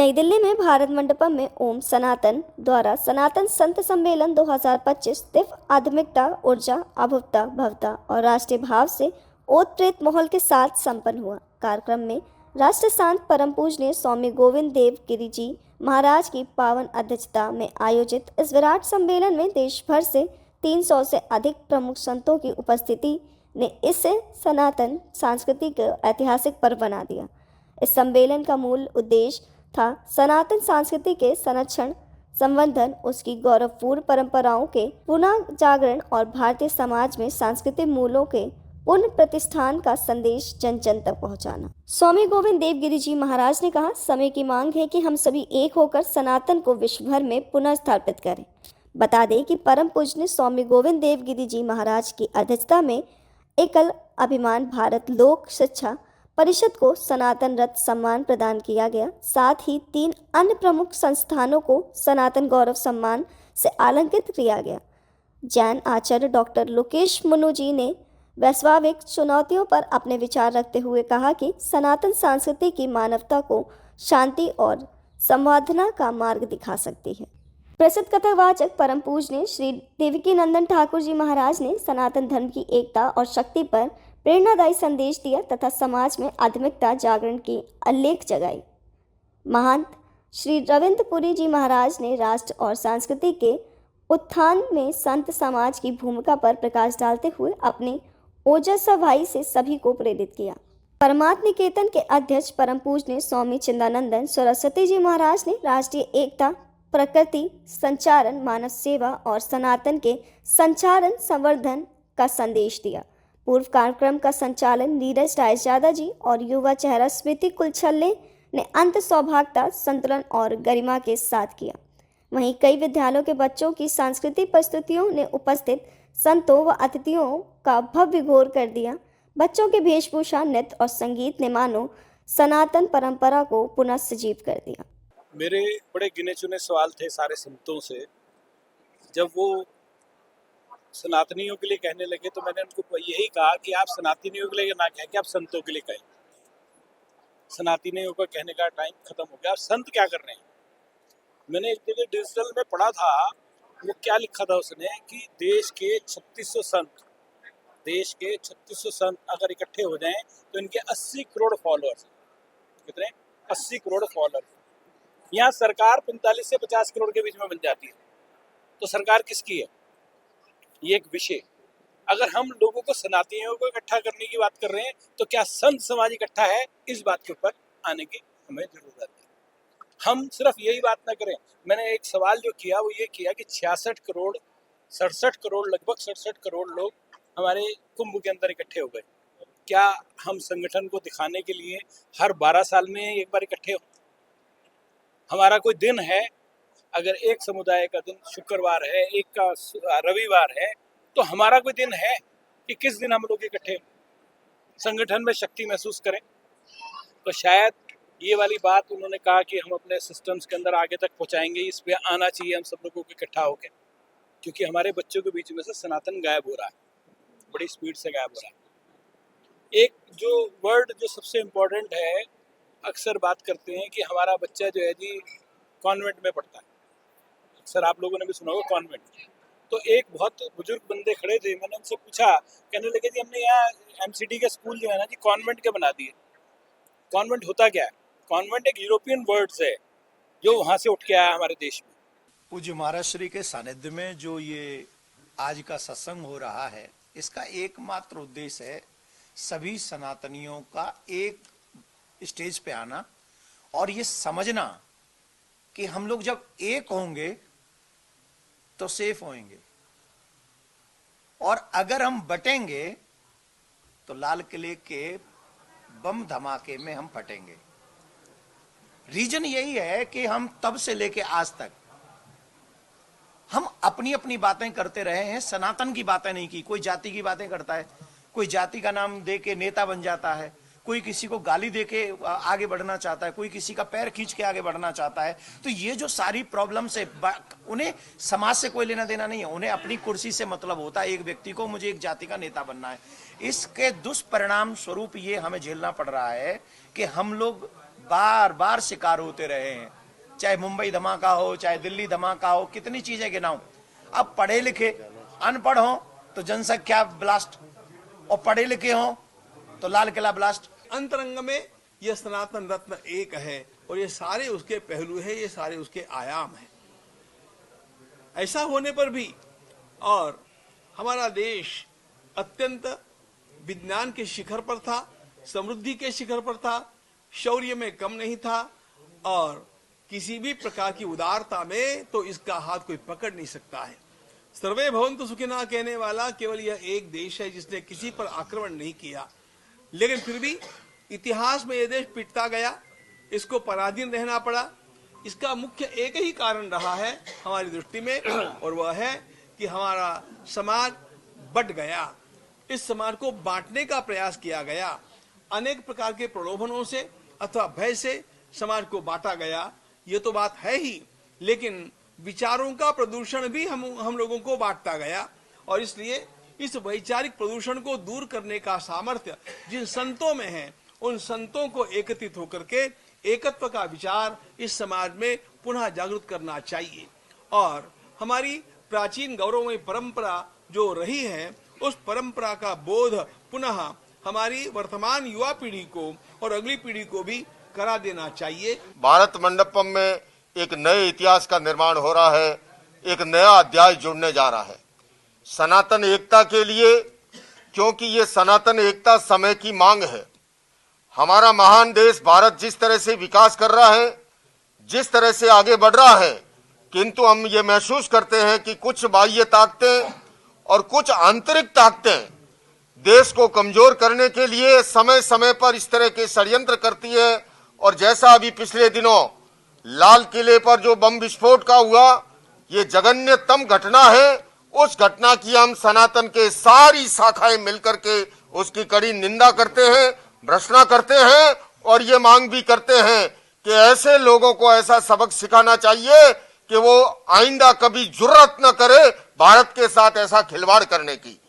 नई दिल्ली में भारत मंडपम में ओम सनातन द्वारा सनातन संत सम्मेलन 2025 दिव्य आध्यात्मिकता, ऊर्जा, अभुक्ता, भवता और राष्ट्रीय भाव से ओतप्रोत माहौल के साथ संपन्न हुआ। कार्यक्रम में राष्ट्र संत परम पूजनीय स्वामी गोविंद देव गिरि जी महाराज की पावन अध्यक्षता में आयोजित इस विराट सम्मेलन में देश भर से 300 से अधिक प्रमुख संतों की उपस्थिति ने इसे सनातन संस्कृति का ऐतिहासिक पर्व बना दिया। इस सम्मेलन का मूल उद्देश्य था सनातन संस्कृति के संरक्षण, संवर्धन, उसकी गौरवपूर्ण परंपराओं के पुनः जागरण और भारतीय समाज में सांस्कृतिक मूल्यों के पुनः प्रतिष्ठान का संदेश जन जन तक पहुंचाना। स्वामी गोविंद देव गिरि जी महाराज ने कहा, समय की मांग है कि हम सभी एक होकर सनातन को विश्व भर में पुनः स्थापित करें। बता दें कि परम पूजनीय स्वामी गोविंद देव गिरि जी महाराज की अध्यक्षता में एकल अभिमान भारत लोक शिक्षा परिषद को सनातन रत्न सम्मान प्रदान किया गया। साथ ही 3 अन्य प्रमुख संस्थानों को सनातन गौरव सम्मान से अलंकृत किया गया। जैन आचार्य डॉक्टर लोकेश मुनु जी ने वैश्विक चुनौतियों पर अपने विचार रखते हुए कहा कि सनातन संस्कृति की मानवता को शांति और संवर्धना का मार्ग दिखा सकती है। प्रसिद्ध कथावाचक परम पूजनीय श्री देवकीनंदन ठाकुर जी महाराज ने सनातन धर्म की एकता और शक्ति पर प्रेरणादायी संदेश दिया तथा समाज में आध्यात्मिकता जागरण की उल्लेख जगाई। महंत श्री रविंद्रपुरी जी महाराज ने राष्ट्र और संस्कृति के उत्थान में संत समाज की भूमिका पर प्रकाश डालते हुए अपनी ओजस्वी वाणी से सभी को प्रेरित किया। परमात्म निकेतन के अध्यक्ष परम पूजनीय स्वामी चिदानंद सरस्वती जी महाराज ने राष्ट्रीय एकता, प्रकृति संचारण, मानव सेवा और सनातन के संचारण संवर्धन का संदेश दिया। पूर्व कार्यक्रम का संचालन नीरज रायजादा जी और युवा चेहरा स्मृति कुलछल्ले ने अंत सौभाग्यता, संतुलन और गरिमा के साथ किया। वहीं कई विद्यालयों के बच्चों की सांस्कृतिक प्रस्तुतियों ने उपस्थित संतों व अतिथियों का भव्य घोर कर दिया। बच्चों के वेशभूषा, नृत्य और संगीत ने मानो सनातन परंपरा को पुनः सजीव कर दिया। मेरे बड़े गिने चुने सवाल थे सारे संतों से। जब वो सनातनियों के लिए कहने लगे तो मैंने उनको यही कहा कि आप सनातनियों के लिए ना कहें कि आप संतों के लिए कहें। सनातनियों का कहने का टाइम खत्म हो गया। आप संत क्या कर रहे हैं? मैंने एक जगह डिजिटल में पढ़ा था, वो क्या लिखा था उसने कि देश के 3600 संत अगर इकट्ठे हो जाएं तो इनके 80 करोड़ फॉलोअर्स। कितने? 80 करोड़ फॉलोअर्स। यहाँ सरकार 45 से 50 करोड़ के बीच में बन जाती है। तो सरकार किसकी है? ये एक विषय। अगर हम लोगों को सनातनियों को इकट्ठा करने की बात कर रहे हैं तो क्या संत समाज इकट्ठा है? इस बात के ऊपर आने की हमें जरूरत है। हम सिर्फ यही बात ना करें। मैंने एक सवाल जो किया वो ये किया कि 67 करोड़ लगभग 67 करोड़ लोग हमारे कुंभ के अंदर इकट्ठे हो गए। क्या हम संगठन को दिखाने के लिए हर 12 साल में एक बार इकट्ठे हो? हमारा कोई दिन है, अगर एक समुदाय का दिन शुक्रवार है, एक का रविवार है, तो हमारा कोई दिन है कि किस दिन हम लोग इकट्ठे संगठन में शक्ति महसूस करें? तो शायद ये वाली बात उन्होंने कहा कि हम अपने सिस्टम्स के अंदर आगे तक पहुंचाएंगे, इस पे आना चाहिए हम सब लोगों को इकट्ठा होकर, क्योंकि हमारे बच्चों के बीच में से सनातन गायब हो रहा है, बड़ी स्पीड से गायब हो रहा है। एक जो वर्ड जो सबसे इम्पोर्टेंट है, अक्सर बात करते हैं कि हमारा बच्चा जो है जी कॉन्वेंट में पढ़ता है। अक्सर आप लोगों ने भी सुना होगा कॉन्वेंट। तो एक बहुत बुजुर्ग बंदे खड़े थे, मैंने उनसे पूछा, कहने लगे जी हमने यहाँ एमसीडी के स्कूल जो है ना जी कॉन्वेंट के बना दिए। कॉन्वेंट होता क्या है? कॉन्वेंट एक यूरोपियन वर्ड्स है जो वहाँ से उठ के आया हमारे देश में। पूज्य महाराज श्री के सानिध्य में जो ये आज का सत्संग हो रहा है, इसका एकमात्र उद्देश्य है सभी सनातनियों का एक स्टेज पे आना और ये समझना कि हम लोग जब एक होंगे तो सेफ होंगे, और अगर हम बटेंगे तो लाल किले के बम धमाके में हम फटेंगे। रीजन यही है कि हम तब से लेके आज तक हम अपनी अपनी बातें करते रहे हैं, सनातन की बातें नहीं की। कोई जाति की बातें करता है, कोई जाति का नाम दे के नेता बन जाता है, कोई किसी को गाली दे के आगे बढ़ना चाहता है, कोई किसी का पैर खींच के आगे बढ़ना चाहता है। तो ये जो सारी प्रॉब्लम्स है, उन्हें समाज से कोई लेना देना नहीं है, उन्हें अपनी कुर्सी से मतलब होता है। एक व्यक्ति को मुझे एक जाति का नेता बनना है। इसके दुष्परिणाम स्वरूप ये हमें झेलना पड़ रहा है कि हम लोग बार बार शिकार होते रहे हैं, चाहे मुंबई धमाका हो, चाहे दिल्ली धमाका हो, कितनी चीजें गिनाऊं। अब पढ़े लिखे अनपढ़ हो तो जनसंख्या ब्लास्ट, और पढ़े लिखे हो तो लाल किला ब्लास्ट। अंतरंग में यह सनातन रत्न एक है और ये सारे उसके पहलू है, ये सारे उसके आयाम हैं। ऐसा होने पर भी और हमारा देश अत्यंत विज्ञान के शिखर पर था, समृद्धि के शिखर पर था, शौर्य में कम नहीं था, और किसी भी प्रकार की उदारता में तो इसका हाथ कोई पकड़ नहीं सकता है। सर्वे भवन्तु सुखिनः कहने वाला केवल यह एक देश है जिसने किसी पर आक्रमण नहीं किया, लेकिन फिर भी इतिहास में यह देश पिटता गया, इसको पराधीन रहना पड़ा। इसका मुख्य एक ही कारण रहा है हमारी दृष्टि में, और वह है कि हमारा समाज बट गया। इस समाज को बांटने का प्रयास किया गया, अनेक प्रकार के प्रलोभनों से अथवा भय से समाज को बांटा गया, ये तो बात है ही, लेकिन विचारों का प्रदूषण भी हम लोगों को बांटता गया। और इसलिए इस वैचारिक प्रदूषण को दूर करने का सामर्थ्य जिन संतों में है, उन संतों को एकत्रित होकर के एकत्व का विचार इस समाज में पुनः जागृत करना चाहिए। और हमारी प्राचीन गौरवमयी परंपरा जो रही है, उस परंपरा का बोध पुनः हमारी वर्तमान युवा पीढ़ी को और अगली पीढ़ी को भी करा देना चाहिए। भारत मंडपम में एक नए इतिहास का निर्माण हो रहा है, एक नया अध्याय जुड़ने जा रहा है सनातन एकता के लिए, क्योंकि ये सनातन एकता समय की मांग है। हमारा महान देश भारत जिस तरह से विकास कर रहा है, जिस तरह से आगे बढ़ रहा है, किंतु हम ये महसूस करते हैं कि कुछ बाह्य ताकतें और कुछ आंतरिक ताकतें देश को कमजोर करने के लिए समय समय पर इस तरह के षड्यंत्र करती है। और जैसा अभी पिछले दिनों लाल किले पर जो बम विस्फोट का हुआ, ये जघन्यतम घटना है। उस घटना की हम सनातन के सारी शाखाएं मिलकर के उसकी कड़ी निंदा करते हैं, भर्त्सना करते हैं, और ये मांग भी करते हैं कि ऐसे लोगों को ऐसा सबक सिखाना चाहिए कि वो आइंदा कभी जुर्रत न करे भारत के साथ ऐसा खिलवाड़ करने की।